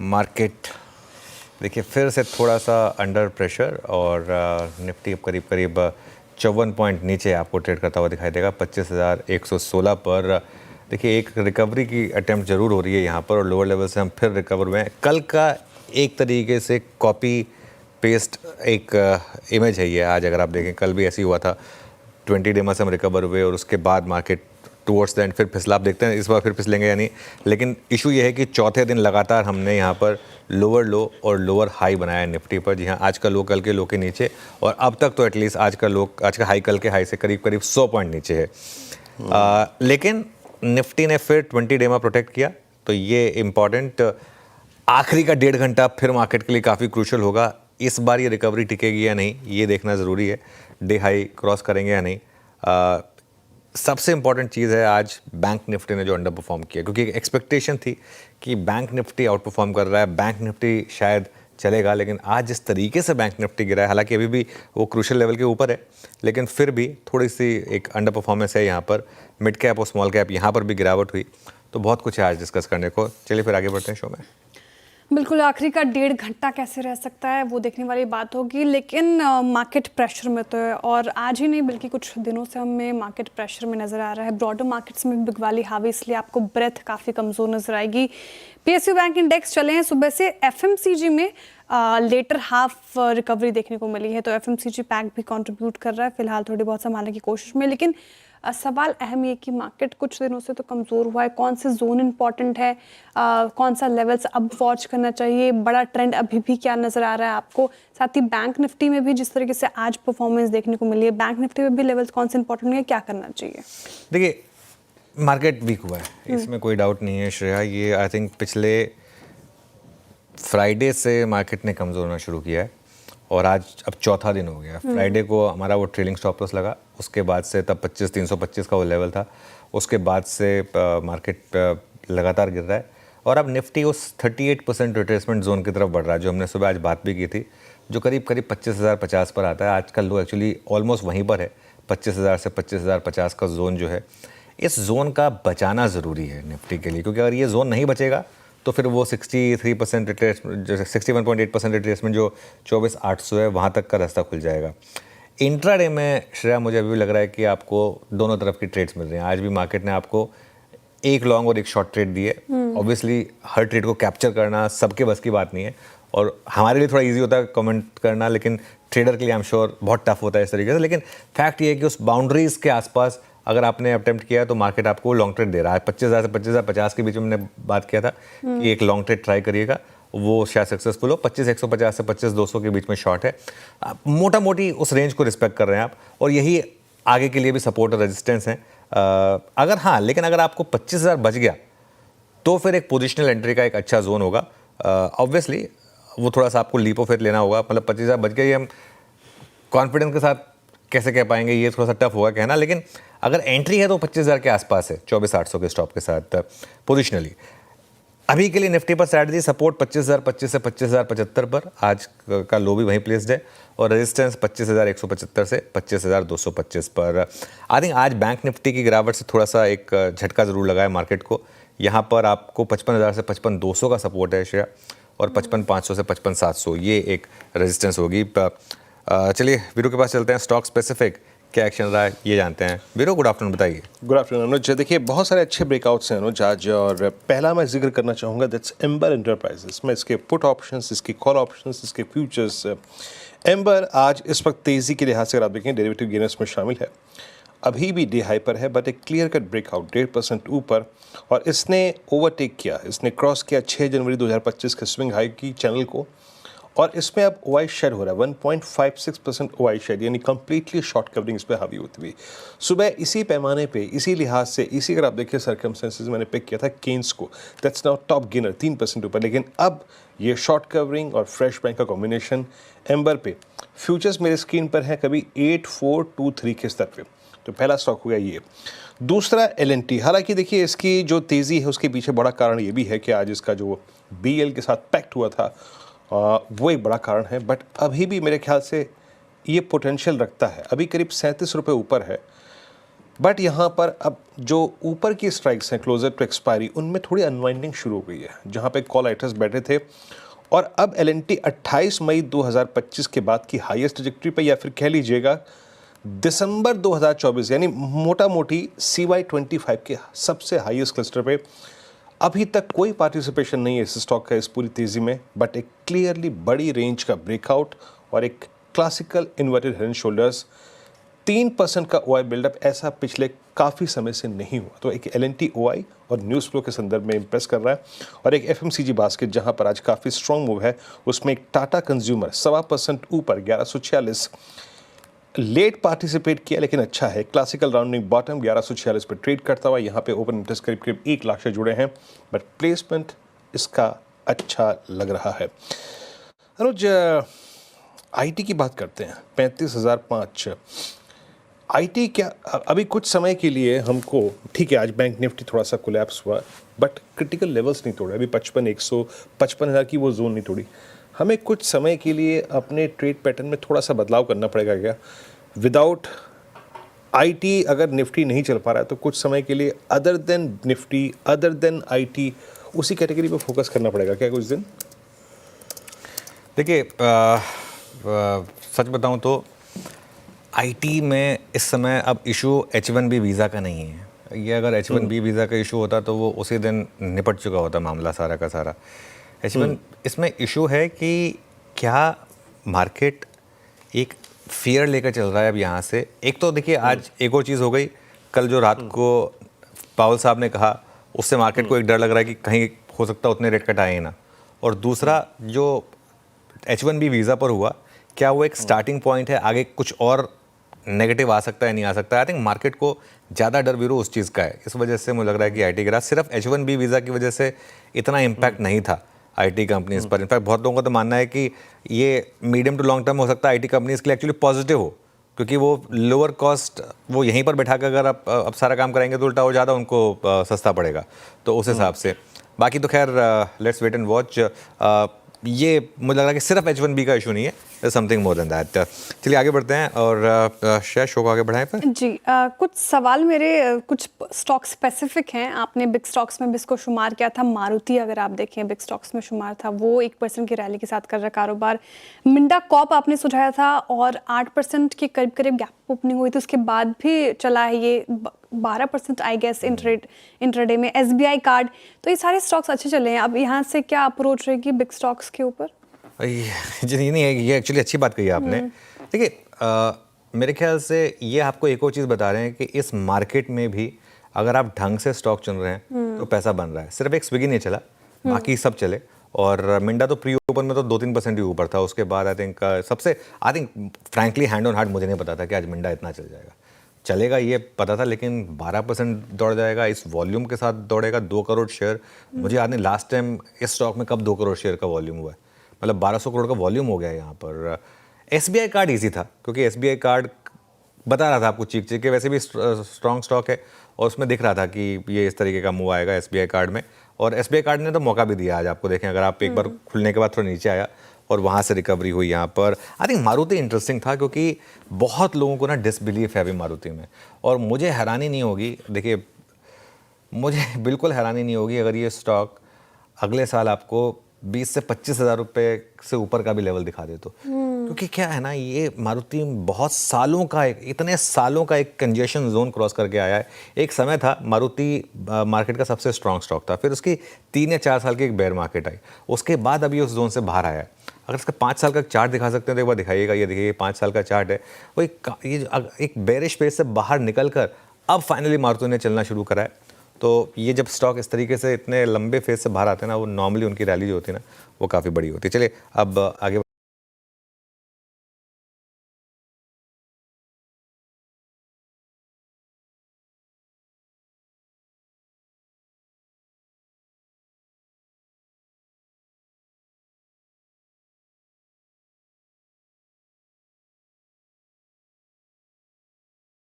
Market देखिए फिर से थोड़ा सा अंडर प्रेशर और निफ्टी अब करीब करीब 54 पॉइंट नीचे आपको ट्रेड करता हुआ दिखाई देगा 25,116 पर। देखिए एक रिकवरी की अटेम्प्ट ज़रूर हो रही है यहाँ पर और लोअर लेवल से हम फिर रिकवर हुए हैं। कल का एक तरीके से कॉपी पेस्ट एक इमेज है ये। आज अगर आप देखें कल भी ऐसे ही हुआ था, 20 डे में से हम रिकवर हुए और उसके बाद मार्केट टूवर्ड्स द एंड फिर फिसला। आप देखते हैं इस बार फिर फिसलेंगे या नहीं, लेकिन इशू ये है कि चौथे दिन लगातार हमने यहाँ पर लोअर लो और लोअर हाई बनाया है निफ्टी पर। जी हाँ, आज का लो कल के लो के नीचे और अब तक तो एटलीस्ट आज का हाई कल के हाई से करीब करीब 100 पॉइंट नीचे है। लेकिन निफ्टी ने फिर 20 डे में प्रोटेक्ट किया, तो ये इम्पॉर्टेंट आखिरी का 1.5 घंटा फिर मार्केट के लिए काफ़ी क्रूशल होगा। इस बार ये रिकवरी टिकेगी या नहीं ये देखना ज़रूरी है, डे हाई क्रॉस करेंगे या नहीं। सबसे इंपॉर्टेंट चीज़ है आज बैंक निफ्टी ने जो अंडर परफॉर्म किया, क्योंकि एक एक्सपेक्टेशन थी कि बैंक निफ्टी आउट परफॉर्म कर रहा है, बैंक निफ्टी शायद चलेगा, लेकिन आज जिस तरीके से बैंक निफ्टी गिरा है, हालांकि अभी भी वो क्रूशियल लेवल के ऊपर है, लेकिन फिर भी थोड़ी सी एक अंडर परफॉर्मेंस है यहाँ पर। मिड कैप और स्मॉल कैप यहाँ पर भी गिरावट हुई, तो बहुत कुछ है आज डिस्कस करने को। चलिए फिर आगे बढ़ते हैं शो में। बिल्कुल, आखिरी का 1.5 घंटा कैसे रह सकता है वो देखने वाली बात होगी, लेकिन मार्केट प्रेशर में तो है और आज ही नहीं बल्कि कुछ दिनों से हमें मार्केट प्रेशर में नज़र आ रहा है। ब्रॉडर मार्केट्स में बिगवाली हावी, इसलिए आपको ब्रेथ काफ़ी कमज़ोर नज़र आएगी। पीएसयू बैंक इंडेक्स चले हैं सुबह से। एफएमसीजी में लेटर हाफ रिकवरी देखने को मिली है, तो एफएमसीजी पैक भी कंट्रीब्यूट कर रहा है फिलहाल थोड़ी बहुत संभालने की कोशिश में। लेकिन सवाल अहम ये कि मार्केट कुछ दिनों से तो कमज़ोर हुआ है, कौन से जोन इंपॉर्टेंट है, कौन सा लेवल्स अब वॉच करना चाहिए, बड़ा ट्रेंड अभी भी क्या नज़र आ रहा है आपको। साथ ही बैंक निफ्टी में भी जिस तरीके से आज परफॉर्मेंस देखने को मिली है, बैंक निफ्टी में भी लेवल्स कौन से इंपॉर्टेंट है, क्या करना चाहिए। देखिए मार्केट वीक हुआ है, इसमें कोई डाउट नहीं है श्रेया। ये आई थिंक पिछले फ्राइडे से मार्केट ने कमज़ोर होना शुरू किया है और आज अब चौथा दिन हो गया। फ्राइडे को हमारा वो ट्रेलिंग स्टॉप लॉस लगा, उसके बाद से तब 25,325 का वो लेवल था, उसके बाद से मार्केट लगातार गिर रहा है और अब निफ्टी उस 38% रिट्रेसमेंट जोन की तरफ बढ़ रहा है, जो हमने सुबह आज बात भी की थी, जो करीब करीब 25,050 पर आता है। आज का लो एक्चुअली ऑलमोस्ट वहीं पर है, 25,000 से 25,050 का जोन जो है, इस जोन का बचाना ज़रूरी है निफ्टी के लिए, क्योंकि अगर ये जोन नहीं बचेगा तो फिर वो 63% रिट्रेसमेंट, जो 61.8% रिट्रेसमेंट जो 24,800 है, वहाँ तक का रास्ता खुल जाएगा। इंट्राडे में श्रेया मुझे अभी भी लग रहा है कि आपको दोनों तरफ की ट्रेड्स मिल रही हैं। आज भी मार्केट ने आपको एक लॉन्ग और एक शॉर्ट ट्रेड दी है। ऑब्वियसली हर ट्रेड को कैप्चर करना सबके बस की बात नहीं है और हमारे लिए थोड़ा ईजी होता है कमेंट करना, लेकिन ट्रेडर के लिए आई एम श्योर बहुत टफ होता है इस तरीके से। लेकिन फैक्ट ये है कि उस बाउंड्रीज़ के आसपास अगर आपने अटेम्प्ट किया है तो मार्केट आपको लॉन्ग ट्रेड दे रहा है। 25,000 से 25,050 के बीच में हमने बात किया था कि एक लॉन्ग ट्रेड ट्राई करिएगा, वो शायद सक्सेसफुल हो। 25,150 से 25,200 के बीच में शॉर्ट है। मोटा मोटी उस रेंज को रिस्पेक्ट कर रहे हैं आप और यही आगे के लिए भी सपोर्ट और रेजिस्टेंस है। लेकिन अगर आपको 25,000 बच गया तो फिर एक पोजिशनल एंट्री का एक अच्छा जोन होगा। ऑब्वियसली वो थोड़ा सा आपको लीप ऑफ फेथ लेना होगा, मतलब 25,000 बच गया, ये हम कॉन्फिडेंस के साथ कैसे कह पाएंगे, ये थोड़ा सा टफ होगा कहना। लेकिन अगर एंट्री है तो 25,000 के आसपास है, 24,800 के स्टॉप के साथ पोजिशनली। अभी के लिए निफ्टी पर स्ट्रैटेजी सपोर्ट 25,025 से 25,075 पर, आज का लो भी वहीं प्लेस्ड है, और रेजिस्टेंस 25,175 से 25,225 पर। आई थिंक आज बैंक निफ्टी की गिरावट से थोड़ा सा एक झटका ज़रूर लगा है मार्केट को। यहाँ पर आपको 55,000 से 55,200 का सपोर्ट है शेयर और 55,500 से 55,700 ये एक रेजिस्टेंस होगी। चलिए वीरू के पास चलते हैं, स्टॉक स्पेसिफिक क्या एक्शन रहा है ये जानते हैं। वीरू गुड आफ्टरनून, बताइए। गुड आफ्टरनून अनुज। देखिए बहुत सारे अच्छे ब्रेकआउट्स हैं अनुज आज, और पहला मैं जिक्र करना चाहूँगा दैट्स एम्बर एंटरप्राइजेस में इसके पुट ऑप्शंस, इसके कॉल ऑप्शंस, इसके फ्यूचर्स। एम्बर आज इस वक्त तेज़ी के लिहाज से अगर आप देखें डेरिवेटिव गेनर्स में शामिल है, अभी भी डे हाई पर है बट एक क्लियर कट ब्रेकआउट 1.5% ऊपर, और इसने ओवरटेक किया, इसने क्रॉस किया 6 जनवरी 2025 के स्विंग हाई की चैनल को, और इसमें अब ओआई शेयर हो रहा है 1.56% ओआई शेयर, यानी कंप्लीटली शॉर्ट कवरिंग इस पर हावी होती हुई। सुबह इसी पैमाने पे, इसी लिहाज से, इसी अगर आप देखिए सर्कमस्टेंसेस मैंने पिक किया था केन्स को, दैट्स नाउ टॉप गेनर 3% ऊपर। लेकिन अब ये शॉर्ट कवरिंग और फ्रेश बैंक का कॉम्बिनेशन एम्बर पे फ्यूचर्स मेरे स्क्रीन पर है कभी 8423 के स्तर पे, तो पहला स्टॉक हो गया ये। दूसरा एलएनटी, हालांकि देखिए इसकी जो तेज़ी है उसके पीछे बड़ा कारण ये भी है कि आज इसका जो बीएल के साथ पैक्ट हुआ था वो एक बड़ा कारण है, बट अभी भी मेरे ख्याल से ये पोटेंशियल रखता है। अभी करीब 37 रुपये ऊपर है, बट यहाँ पर अब जो ऊपर की स्ट्राइक्स हैं क्लोजर टू एक्सपायरी, उनमें थोड़ी अनवाइंडिंग शुरू हो गई है, जहाँ पे कॉल राइटर्स बैठे थे और अब एल&टी 28 मई 2025 के बाद की हाईएस्ट ट्रैजेक्टरी पे, या फिर कह लीजिएगा दिसंबर 2024 यानी मोटा मोटी CY25 के सबसे हाईएस्ट क्लस्टर पे अभी तक कोई पार्टिसिपेशन नहीं है इस स्टॉक का इस पूरी तेज़ी में, बट एक क्लियरली बड़ी रेंज का ब्रेकआउट और एक classical inverted head and shoulders 3% का OI बिल्डअप ऐसा पिछले काफ़ी समय से नहीं हुआ। तो एक एल&टी OI और न्यूज़ फ्लो के संदर्भ में इंप्रेस कर रहा है। और एक FMCG बास्केट जहां पर आज काफ़ी स्ट्रॉन्ग मूव है, उसमें एक टाटा कंज्यूमर 1.25% ऊपर 1146 लेट पार्टिसिपेट किया, लेकिन अच्छा है। क्लासिकल राउंडिंग बॉटम 1146 पर ट्रेड करता हुआ, यहाँ पे ओपन इंटरेस्ट करीब करीब 1 लाख से जुड़े हैं, बट प्लेसमेंट इसका अच्छा लग रहा है। अनुज, IT की बात करते हैं, 35,005 IT क्या अभी कुछ समय के लिए हमको, ठीक है आज बैंक निफ्टी थोड़ा सा कोलैप्स हुआ, बट क्रिटिकल लेवल्स नहीं तोड़े, अभी 55,155,000 की वो जोन नहीं तोड़ी। हमें कुछ समय के लिए अपने ट्रेड पैटर्न में थोड़ा सा बदलाव करना पड़ेगा क्या? विदाउट IT अगर निफ्टी नहीं चल पा रहा है तो कुछ समय के लिए other than Nifty, other than IT, उसी कैटेगरी पे फोकस करना पड़ेगा क्या कुछ दिन? देखिए, सच बताऊं तो IT में इस समय अब इशू H1B वीज़ा का नहीं है। ये अगर H1B वीज़ा का इशू होता तो वो उसी दिन निपट चुका होता मामला सारा का सारा। H1 इसमें इशू है कि क्या मार्केट एक फियर लेकर चल रहा है अब यहाँ से। एक तो देखिए आज एक और चीज़ हो गई, कल जो रात को पावल साहब ने कहा उससे मार्केट को एक डर लग रहा है कि कहीं हो सकता है उतने रेट कट आए ना। और दूसरा जो H1B वीज़ा पर हुआ, क्या वो एक स्टार्टिंग पॉइंट है, आगे कुछ और नेगेटिव आ सकता है नहीं आ सकता है। आई थिंक मार्केट को ज़्यादा डर वीरो उस चीज़ का है, इस वजह से मुझे लग रहा है कि IT गिरा। सिर्फ H1B वीज़ा की वजह से इतना इम्पैक्ट नहीं था IT कंपनीज़ पर। इनफैक्ट बहुत लोगों का तो मानना है कि ये मीडियम टू लॉन्ग टर्म हो सकता है IT कंपनीज़ के लिए एक्चुअली पॉजिटिव हो, क्योंकि वो लोअर कॉस्ट वो यहीं पर बैठा कर अगर आप अब सारा काम कराएंगे तो उल्टा और ज़्यादा उनको सस्ता पड़ेगा, तो उस हिसाब से। बाकी तो खैर लेट्स वेट एंड वॉच। ये मुझे लग रहा है कि सिर्फ H1B का इशू नहीं है, समथिंग मोर देन दैट। चलिए आगे बढ़ते हैं और शायद शो को आगे बढ़ाएं फिर। जी, कुछ सवाल मेरे कुछ स्टॉक स्पेसिफिक हैं। आपने बिग स्टॉक्स में भी इसको शुमार किया था। मारुति अगर आप देखें बिग स्टॉक्स में शुमार था, वो 1% की रैली के साथ कर रहा कारोबार। मिंडा कॉप आपने सुझाया था और 8% के करीब करीब गैप ओपनिंग हुई थी, उसके बाद भी चला है ये 12% आई गेस इंट्राडे में। SBI कार्ड, तो ये सारे स्टॉक्स अच्छे चले हैं। अब यहाँ से क्या अप्रोच रहेगी बिग स्टॉक्स के ऊपर? जी नहीं, ये एक्चुअली अच्छी बात कही आपने। देखिए, मेरे ख्याल से ये आपको एक और चीज़ बता रहे हैं कि इस मार्केट में भी अगर आप ढंग से स्टॉक चुन रहे हैं तो पैसा बन रहा है। सिर्फ एक स्विगी नहीं चला, बाकी सब चले। और मिंडा तो प्री ओपन में तो 2-3% ही ऊपर था, उसके बाद I think frankly hand on heart मुझे नहीं पता था कि आज मिंडा इतना चल जाएगा। चलेगा ये पता था, लेकिन 12% दौड़ जाएगा, इस वॉल्यूम के साथ दौड़ेगा। 2 करोड़ शेयर, मुझे याद नहीं लास्ट टाइम इस स्टॉक में कब 2 करोड़ शेयर का वॉल्यूम हुआ है, मतलब 1200 करोड़ का वॉल्यूम हो गया है यहाँ पर। SBI कार्ड ईजी था, क्योंकि SBI कार्ड बता रहा था आपको चीख के वैसे भी स्ट्रॉन्ग स्टॉक है, और उसमें दिख रहा था कि ये इस तरीके का मूव आएगा SBI कार्ड में। और SBI कार्ड ने तो मौका भी दिया आज आपको। देखें, अगर आप एक बार खुलने के बाद थोड़ा नीचे आया और वहाँ से रिकवरी हुई यहाँ पर। आई थिंक मारुति इंटरेस्टिंग था, क्योंकि बहुत लोगों को ना डिसबिलीफ है अभी मारुति में, और मुझे हैरानी नहीं होगी, देखिए मुझे बिल्कुल हैरानी नहीं होगी अगर ये स्टॉक अगले साल आपको 20 से 25 हज़ार रुपये से ऊपर का भी लेवल दिखा दे तो। क्योंकि क्या है ना, ये मारुति बहुत सालों का इतने सालों का एक कंजेशन जोन क्रॉस करके आया है। एक समय था मारुति मार्केट का सबसे स्ट्रॉन्ग स्टॉक था, फिर उसकी 3 या 4 साल की एक बेयर मार्केट आई, उसके बाद अभी उस जोन से बाहर आया है। अगर इसका 5 साल का चार्ट दिखा सकते हैं तो एक बार दिखाइएगा। ये देखिए 5 साल का चार्ट है, वो एक बेरिश फेज से बाहर निकल कर अब फाइनली मारुति ने चलना शुरू करा है। तो ये जब स्टॉक इस तरीके से इतने लंबे फेज से बाहर आते हैं ना, वो नॉर्मली उनकी रैली जो होती है ना वो काफ़ी बड़ी होती है। चलिए अब आगे